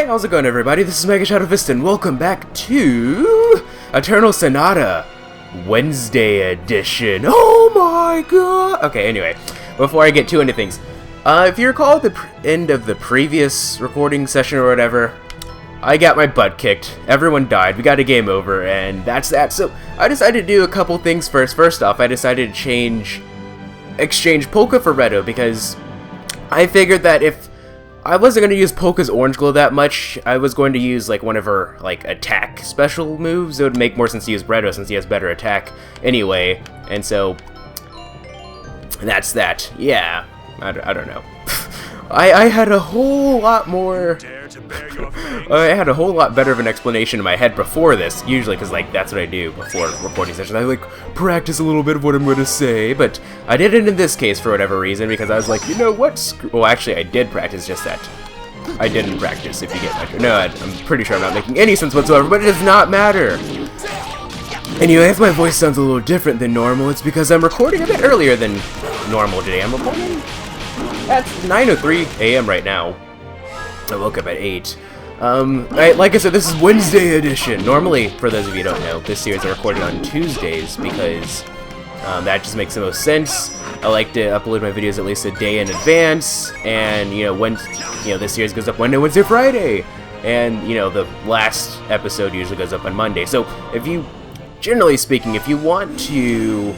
Hey, how's it going, everybody? This is MegaShadowFist, and welcome back to Eternal Sonata Wednesday edition. Oh my god! Okay, anyway, before I get too into things, if you recall at the end of the previous recording session or whatever, I got my butt kicked, everyone died, we got a game over, and that's that. So, I decided to do a couple things first. First off, I decided to exchange Polka for Redo, because I figured that if I wasn't going to use Polka's Orange Glow that much, I was going to use like one of her like attack special moves. It would make more sense to use Redo since he has better attack anyway, and so that's that. Yeah, I don't know. I had a whole lot more. I had a whole lot better of an explanation in my head before this, usually, because like that's what I do before recording sessions. I like practice a little bit of what I'm going to say, but I didn't in this case for whatever reason, because I was like, you know what? Well, actually, I did practice, just that I didn't practice. If you get my drift. No, I'm pretty sure I'm not making any sense whatsoever, but it does not matter. Anyway, if my voice sounds a little different than normal, it's because I'm recording a bit earlier than normal today. I'm recording at 9:03 a.m. right now. I woke up at 8. Like I said, this is Wednesday edition. Normally, for those of you who don't know, this series I recorded on Tuesdays because that just makes the most sense. I like to upload my videos at least a day in advance, and this series goes up Monday, Wednesday, Friday, and the last episode usually goes up on Monday. So generally speaking, if you want to,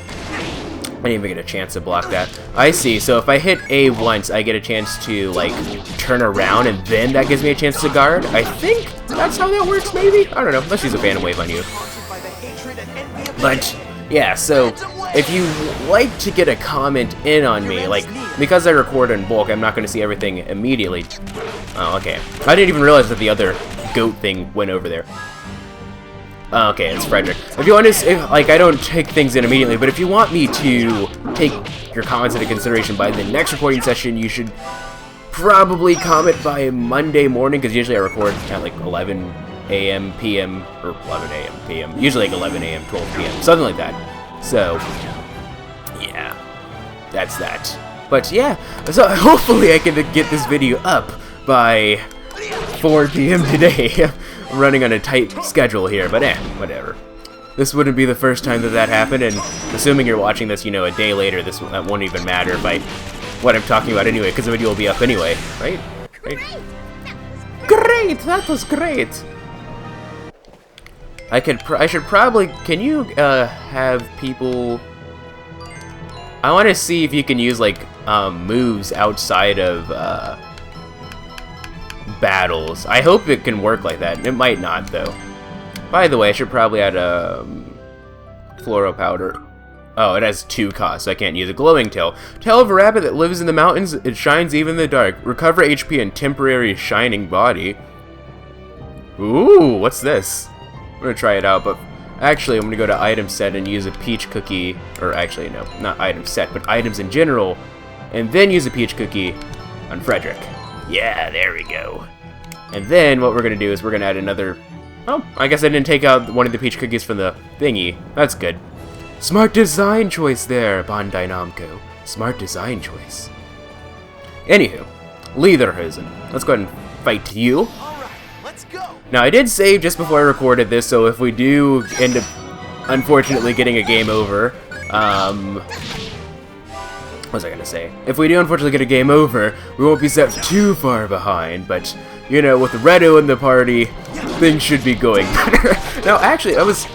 I didn't even get a chance to block that. I see, so if I hit A once, I get a chance to, like, turn around, and then that gives me a chance to guard? I think that's how that works, maybe? I don't know, let's use a Phantom Wave on you. But, yeah, so, if you like to get a comment in on me, like, because I record in bulk, I'm not going to see everything immediately. Oh, okay. I didn't even realize that the other goat thing went over there. Okay, it's Frederic. If you want to, I don't take things in immediately, but if you want me to take your comments into consideration by the next recording session, you should probably comment by Monday morning, because usually I record at like 11 a.m. p.m. or 11 a.m. p.m. Usually like 11 a.m. 12 p.m. something like that. So yeah, that's that. But yeah, so hopefully I can get this video up by 4 p.m. today. I'm running on a tight schedule here, but whatever. This wouldn't be the first time that happened, and assuming you're watching this, a day later, that won't even matter by what I'm talking about anyway, because the video will be up anyway, right? Great! That was great! I should probably, can you, have people, I want to see if you can use, like, moves outside of, battles. I hope it can work like that. It might not, though. By the way, I should probably add a fluoro powder. Oh, it has 2 costs, so I can't use a glowing tail. Tail of a rabbit that lives in the mountains. It shines even in the dark. Recover HP and temporary shining body. Ooh, what's this? I'm gonna try it out, but actually, I'm gonna go to item set and use a peach cookie. Or actually, no, not item set, but items in general, and then use a peach cookie on Frederic. Yeah, there we go. And then what we're going to do is we're going to add another... Oh, I guess I didn't take out one of the peach cookies from the thingy. That's good. Smart design choice there, Bandai Namco. Smart design choice. Anywho, Lederhosen. Let's go ahead and fight you. Alright, let's go. Now, I did save just before I recorded this, so if we do end up, unfortunately, getting a game over, what was I gonna say? If we do unfortunately get a game over, we won't be set too far behind, but, with Redo in the party, things should be going better. Now, actually, I was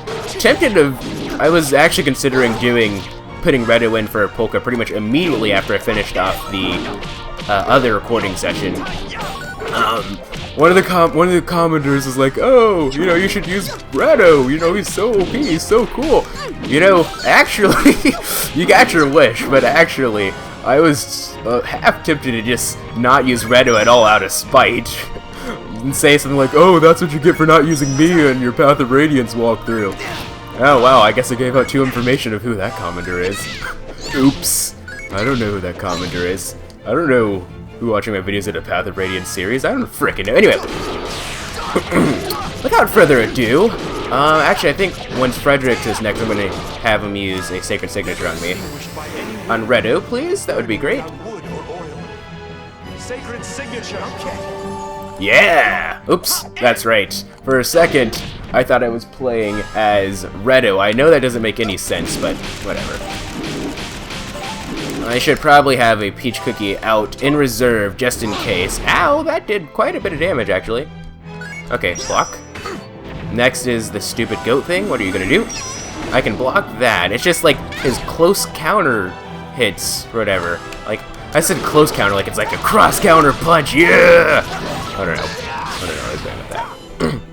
actually considering putting Redo in for Polka pretty much immediately after I finished off the other recording session. One of the commenters was like, oh, you should use Redo, he's so OP, he's so cool. Actually, you got your wish, but actually, I was half tempted to just not use Redo at all out of spite. And say something like, oh, that's what you get for not using me in your Path of Radiance walkthrough. Oh, wow, I guess I gave out 2 information of who that commenter is. Oops. I don't know who that commenter is. I don't know who watching my videos at a Path of Radiance series. I don't frickin' know. Anyway, without further ado, actually, I think once Frederic is next, I'm going to have him use a Sacred Signature on me. On Redo, please? That would be great. Sacred Signature. Okay. Yeah! Oops, that's right. For a second, I thought I was playing as Redo. I know that doesn't make any sense, but whatever. I should probably have a peach cookie out in reserve just in case. Ow, that did quite a bit of damage, actually. Okay, block. Next is the stupid goat thing. What are you gonna do? I can block that. It's just like his close counter hits or whatever. Like, I said close counter like it's like a cross counter punch. Yeah! I don't know what I was going with that.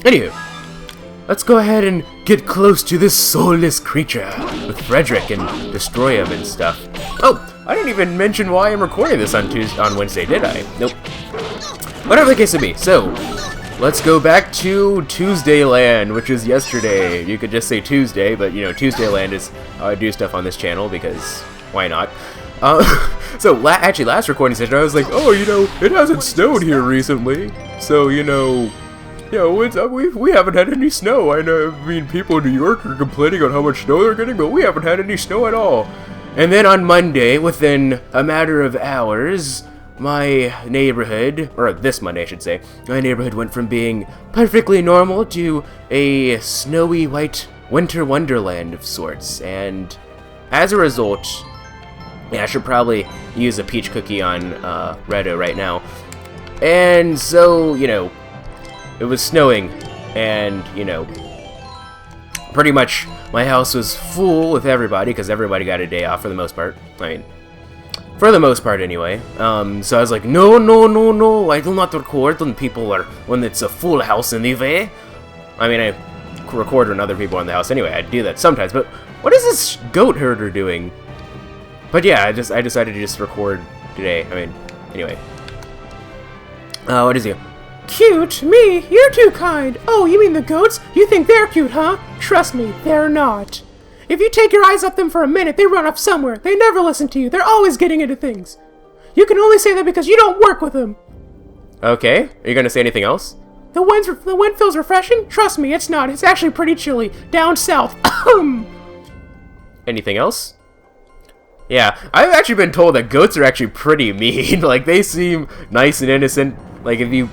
Anywho, let's go ahead and get close to this soulless creature with Frederic and destroy him and stuff. Oh, I didn't even mention why I'm recording this on Wednesday, did I? Nope. Whatever the case may be. So, let's go back to Tuesday Land, which is yesterday. You could just say Tuesday, but you know, Tuesday Land is how I do stuff on this channel because why not? So actually, last recording session, I was like, oh, you know, it hasn't snowed here recently, so you know, it's, we haven't had any snow. I mean, people in New York are complaining on how much snow they're getting, but we haven't had any snow at all. And then on Monday, within a matter of hours, my neighborhood, or this Monday I should say, my neighborhood went from being perfectly normal to a snowy white winter wonderland of sorts. And as a result, yeah, I should probably use a peach cookie on Redo right now. And so, you know, it was snowing, and, you know, pretty much my house was full with everybody, because everybody got a day off for the most part. I mean, for the most part anyway. So I was like, no, I do not record when it's a full house anyway. I mean, I record when other people are in the house anyway. I do that sometimes, but what is this goat herder doing? But yeah, I decided to just record today. I mean, anyway. What is he? Cute? Me? You're too kind. Oh, you mean the goats? You think they're cute, huh? Trust me, they're not. If you take your eyes off them for a minute, they run off somewhere. They never listen to you. They're always getting into things. You can only say that because you don't work with them. Okay. Are you gonna say anything else? The wind feels refreshing? Trust me, it's not. It's actually pretty chilly. Down south. Anything else? Yeah, I've actually been told that goats are actually pretty mean. Like, they seem nice and innocent, like, if you,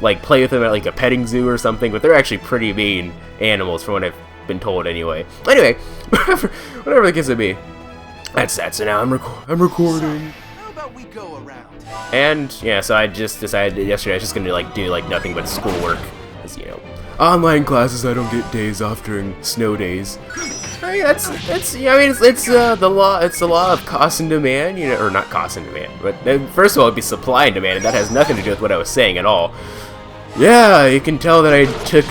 like, play with them at, like, a petting zoo or something, but they're actually pretty mean animals, from what I've been told anyway. Anyway, whatever the case may be. That's that, so now I'm recording. How about we go around? And, yeah, so I just decided yesterday I was just gonna, like, do, like, nothing but schoolwork, because, you know, online classes, I don't get days off during snow days. I mean, that's yeah, I mean, it's the law. It's the law of cost and demand, you know, or not cost and demand, but first of all, it'd be supply and demand, and that has nothing to do with what I was saying at all. Yeah, you can tell that I took,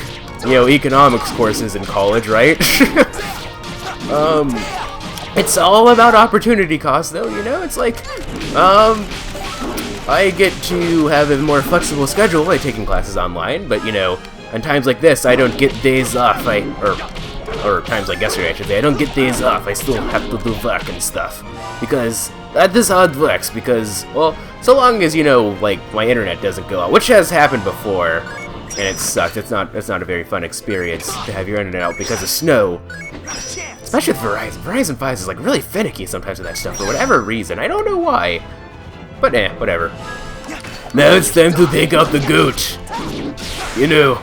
you know, economics courses in college, right? It's all about opportunity cost, though. You know, it's like, I get to have a more flexible schedule by taking classes online, but you know, on times like this, I don't get days off. Or times like yesterday, I should say, I don't get days off. I still have to do work and stuff. Because that is how it works. Because, well, so long as, you know, like, my internet doesn't go out, which has happened before, and it sucked. It's not a very fun experience to have your internet out because of snow. Especially with Verizon. Verizon 5 is, like, really finicky sometimes with that stuff for whatever reason. I don't know why. But, whatever. Now it's time to take out the goat. You know,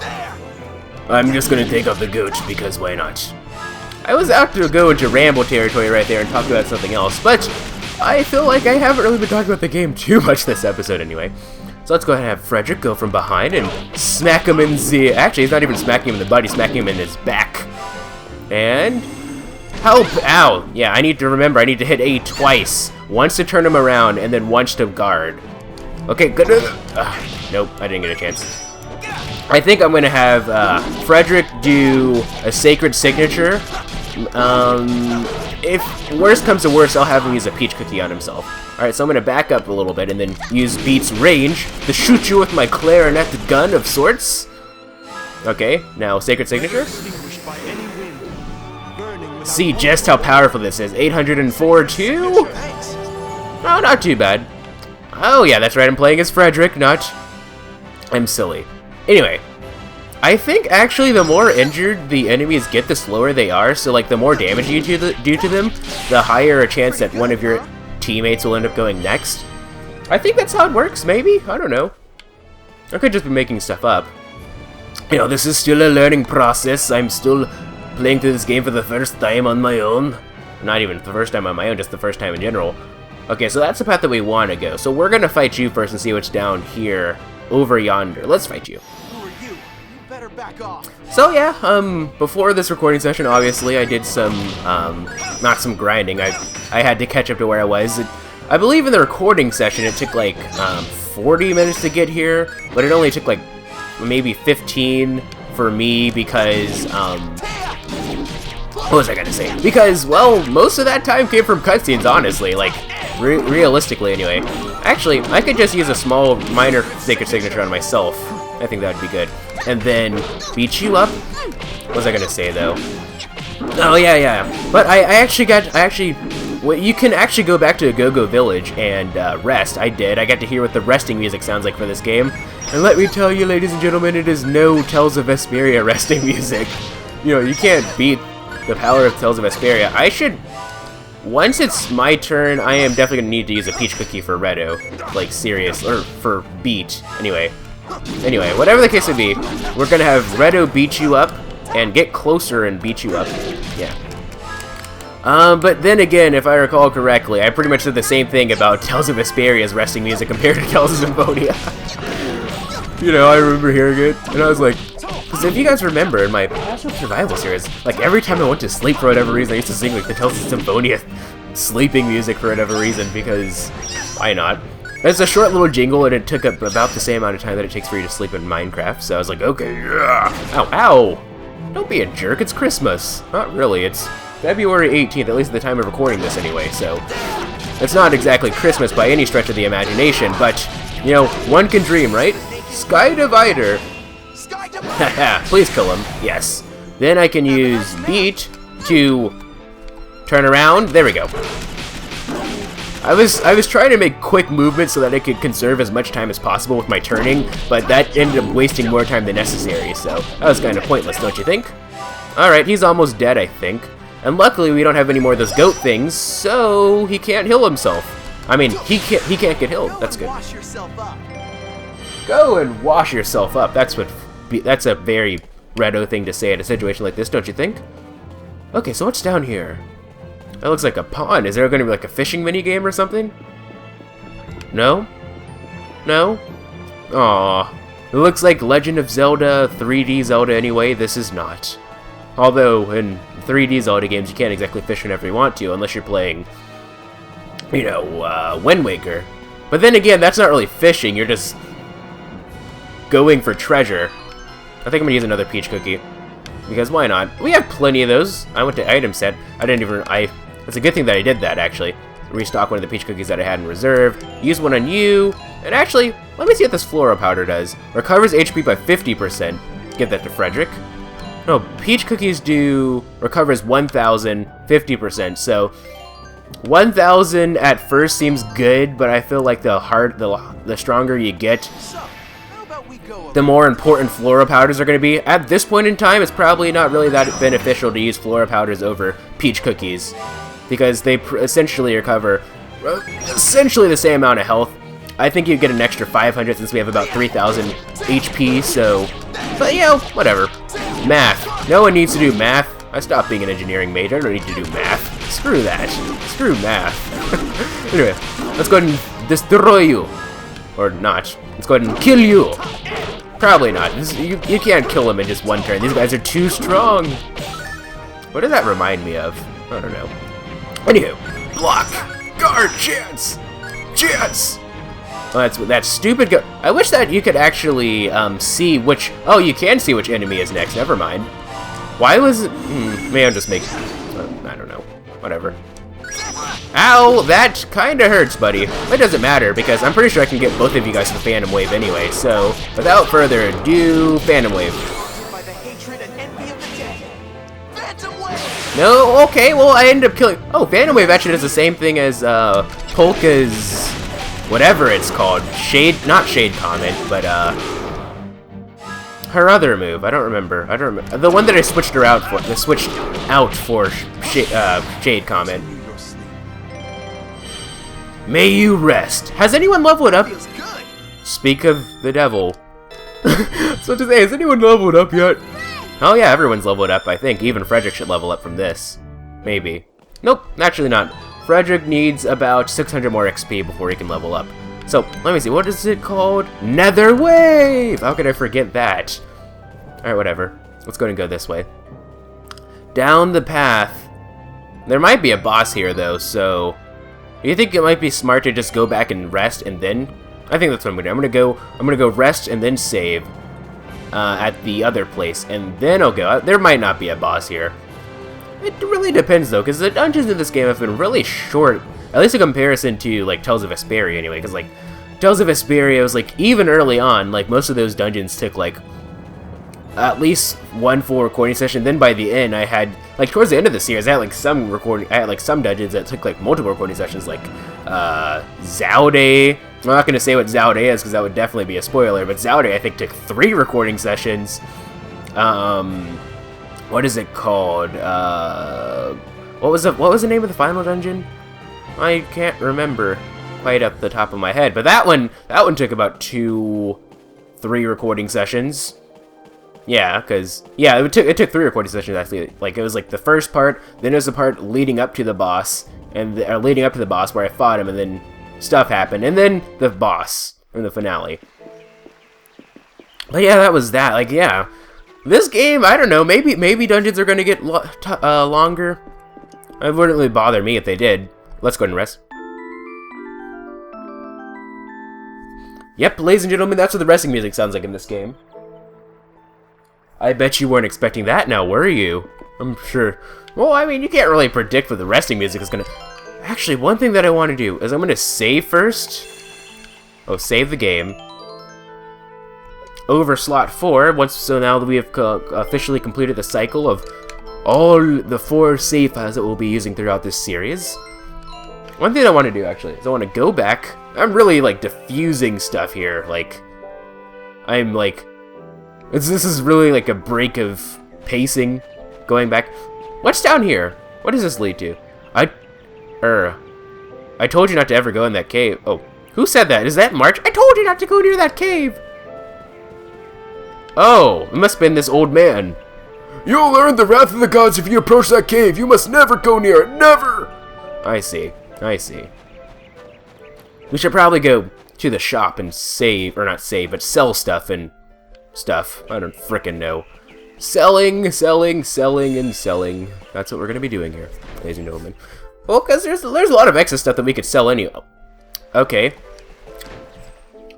I'm just gonna take out the goat because why not? I was out to go into ramble territory right there and talk about something else, but I feel like I haven't really been talking about the game too much this episode anyway. So let's go ahead and have Frederic go from behind and smack him in the... Actually, he's not even smacking him in the butt, he's smacking him in his back. And... help! Ow! Yeah, I need to remember, I need to hit A twice. Once to turn him around, and then once to guard. Okay, good. Nope, I didn't get a chance. I think I'm going to have Frederic do a sacred signature. If worst comes to worst, I'll have him use a peach cookie on himself. Alright, so I'm going to back up a little bit and then use Beat's range to shoot you with my clarinet gun of sorts. Okay, now sacred signature. See just how powerful this is. 804 too? Oh, not too bad. Oh yeah, that's right, I'm playing as Frederic, not... I'm silly. Anyway, I think actually the more injured the enemies get, the slower they are, so like the more damage you do to them, the higher a chance that one of your teammates will end up going next. I think that's how it works, maybe? I don't know. I could just be making stuff up. You know, this is still a learning process. I'm still playing through this game for the first time on my own. Not even the first time on my own, just the first time in general. Okay, so that's the path that we want to go. So we're going to fight you first and see what's down here, over yonder. Let's fight you. Who are you? You better back off. So yeah, before this recording session, obviously, I did some, not some grinding. I had to catch up to where I was. I believe in the recording session, it took like, 40 minutes to get here, but it only took like, maybe 15 for me because, what was I gonna say? Because, well, most of that time came from cutscenes, honestly, like, realistically anyway. Actually, I could just use a small, minor sacred signature on myself. I think that would be good. And then beat you up? What was I gonna say, though? Oh, yeah. But well, you can actually go back to Go-Go Village and rest. I did. I got to hear what the resting music sounds like for this game. And let me tell you, ladies and gentlemen, it is no Tales of Vesperia resting music. You know, you can't beat the power of Tales of Vesperia. Once it's my turn, I am definitely going to need to use a peach cookie for Redo. Like, serious. Or for beat. Anyway, whatever the case may be, we're going to have Redo beat you up and get closer and beat you up. Yeah. But then again, if I recall correctly, I pretty much did the same thing about Tales of Vesperia's resting music compared to Tales of Symphonia. You know, I remember hearing it, and I was like, because if you guys remember, in my Passion Survival series, like, every time I went to sleep for whatever reason, I used to sing, like, the Tales of Symphonia sleeping music for whatever reason, because why not? It's a short little jingle, and it took up about the same amount of time that it takes for you to sleep in Minecraft, so I was like, okay, yeah. Ow. Don't be a jerk, it's Christmas. Not really, it's February 18th, at least at the time of recording this anyway, so it's not exactly Christmas by any stretch of the imagination, but, you know, one can dream, right? Sky Divider. Haha, please kill him. Yes. Then I can use Beat to turn around. There we go. I was trying to make quick movements so that I could conserve as much time as possible with my turning, but that ended up wasting more time than necessary, so that was kind of pointless, don't you think? Alright, he's almost dead, I think. And luckily we don't have any more of those goat things, so he can't heal himself. I mean, he can't get healed. That's good. Go and wash yourself up. That's a very Redo thing to say in a situation like this, don't you think? Okay, so what's down here? That looks like a pond. Is there going to be like a fishing minigame or something? No? No? Aww. It looks like Legend of Zelda, 3D Zelda anyway. This is not. Although, in 3D Zelda games, you can't exactly fish whenever you want to, unless you're playing, you know, Wind Waker. But then again, that's not really fishing. You're just going for treasure. I think I'm gonna use another peach cookie, because why not? We have plenty of those. I went to item set. It's a good thing that I did that, actually. Restock one of the peach cookies that I had in reserve. Use one on you. And actually, let me see what this floral powder does. Recovers HP by 50%. Give that to Frederic. No, peach cookies recovers 1,000, 50%. So 1,000 at first seems good, but I feel like the stronger you get, the more important flora powders are going to be. At this point in time, it's probably not really that beneficial to use flora powders over peach cookies, because they essentially recover essentially the same amount of health. I think you get an extra 500 since we have about 3,000 HP, so, but you know, whatever. Math. No one needs to do math. I stopped being an engineering major. I don't need to do math. Screw that. Screw math. Anyway, let's go ahead and destroy you. Or not. Let's go ahead and kill you. Probably not. You can't kill them in just one turn. These guys are too strong. What does that remind me of? I don't know. Anywho, block, guard, chance, chance. Oh, that's stupid. I wish that you could actually see which. Oh, you can see which enemy is next. Never mind. Why was it? Maybe I'm just making. I don't know. Whatever. Ow, that kinda hurts, buddy. It doesn't matter, because I'm pretty sure I can get both of you guys to the Phantom Wave anyway, so without further ado, Phantom Wave. No, okay, well, I ended up killing... Oh, Phantom Wave actually does the same thing as, Polka's... whatever it's called. Not Shade Comet, but, her other move. I don't remember. The one that I switched her out for. I switched out for Shade Comet. May you rest. Has anyone leveled up? Speak of the devil. So to say, has anyone leveled up yet? Oh yeah, everyone's leveled up, I think. Even Frederic should level up from this. Maybe. Nope, actually not. Frederic needs about 600 more XP before he can level up. So, let me see, what is it called? Nether Wave! How could I forget that? Alright, whatever. Let's go and go this way. Down the path. There might be a boss here, though, so... Do you think it might be smart to just go back and rest and then... I think that's what I'm gonna do. I'm gonna go rest and then save at the other place, and then I'll go. There might not be a boss here. It really depends, though, because the dungeons in this game have been really short, at least in comparison to, like, Tales of Vesperia, anyway, because, like, Tales of Vesperia was, like, even early on, like, most of those dungeons took, like, at least one full recording session. Then by the end, I had, like, towards the end of the series, I had some dungeons that took, like, multiple recording sessions, like, Zaude. I'm not going to say what Zaude is, because that would definitely be a spoiler, but Zaude, I think, took 3 recording sessions. What is it called? What was the name of the final dungeon? I can't remember quite up the top of my head, but that one took about 2-3 recording sessions. Yeah, because it took 3 recording sessions actually. Like, it was like the first part, then it was the part leading up to the boss, and leading up to the boss where I fought him, and then stuff happened, and then the boss in the finale. But yeah, that was that. Like, yeah, this game, I don't know. Maybe dungeons are gonna get longer. It wouldn't really bother me if they did. Let's go ahead and rest. Yep, ladies and gentlemen, that's what the resting music sounds like in this game. I bet you weren't expecting that now, were you? I'm sure. Well, I mean, you can't really predict what the resting music is gonna... Actually, one thing that I want to do is I'm gonna save first. Oh, save the game. Over slot 4, so now that we have officially completed the cycle of all the 4 save files that we'll be using throughout this series. One thing I want to do, actually, is I want to go back. I'm really, like, diffusing stuff here. Like, I'm, like... This is really, like, a break of pacing going back. What's down here? What does this lead to? I told you not to ever go in that cave. Oh, who said that? Is that March? I told you not to go near that cave! Oh, it must have been this old man. You'll learn the wrath of the gods if you approach that cave. You must never go near it. Never! I see. I see. We should probably go to the shop and save, or not save, but sell stuff and stuff. I don't frickin' know. Selling, selling, selling, and selling. That's what we're gonna be doing here, ladies and gentlemen. Well, because there's a lot of excess stuff that we could sell anyway. Okay.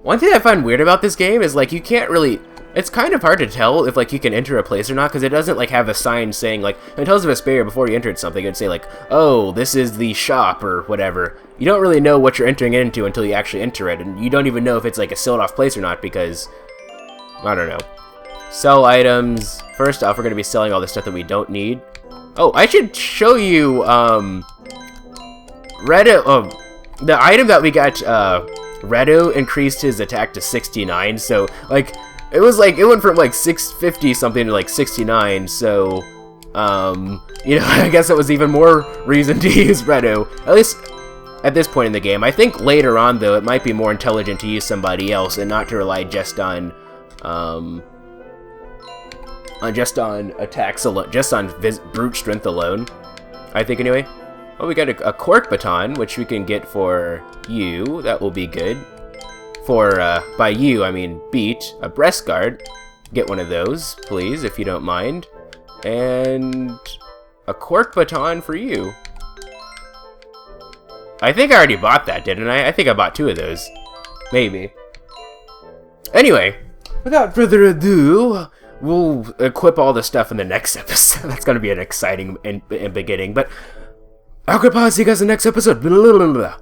One thing I find weird about this game is, like, you can't really... It's kind of hard to tell if, like, you can enter a place or not, because it doesn't, like, have a sign saying, like... In Tales of Vesperia, before you entered something, it'd say, like, oh, this is the shop, or whatever. You don't really know what you're entering into until you actually enter it, and you don't even know if it's, like, a sealed-off place or not, because... I don't know. Sell items. First off, we're going to be selling all the stuff that we don't need. Oh, I should show you, Redo, the item that we got, Redo increased his attack to 69, so, like, it went from, like, 650 something to, like, 69, so, you know, I guess that was even more reason to use Redo, at least at this point in the game. I think later on, though, it might be more intelligent to use somebody else and not to rely just on attacks alone, just on brute strength alone, I think, anyway. Well, we got a cork baton, which we can get for you. That will be good. For, by you, I mean beat. A breast guard. Get one of those, please, if you don't mind. And a cork baton for you. I think I already bought that, didn't I? I think I bought 2 of those. Maybe. Anyway, without further ado, we'll equip all the stuff in the next episode. That's going to be an exciting beginning, but... I'll see you guys in the next episode. Blah, blah, blah, blah.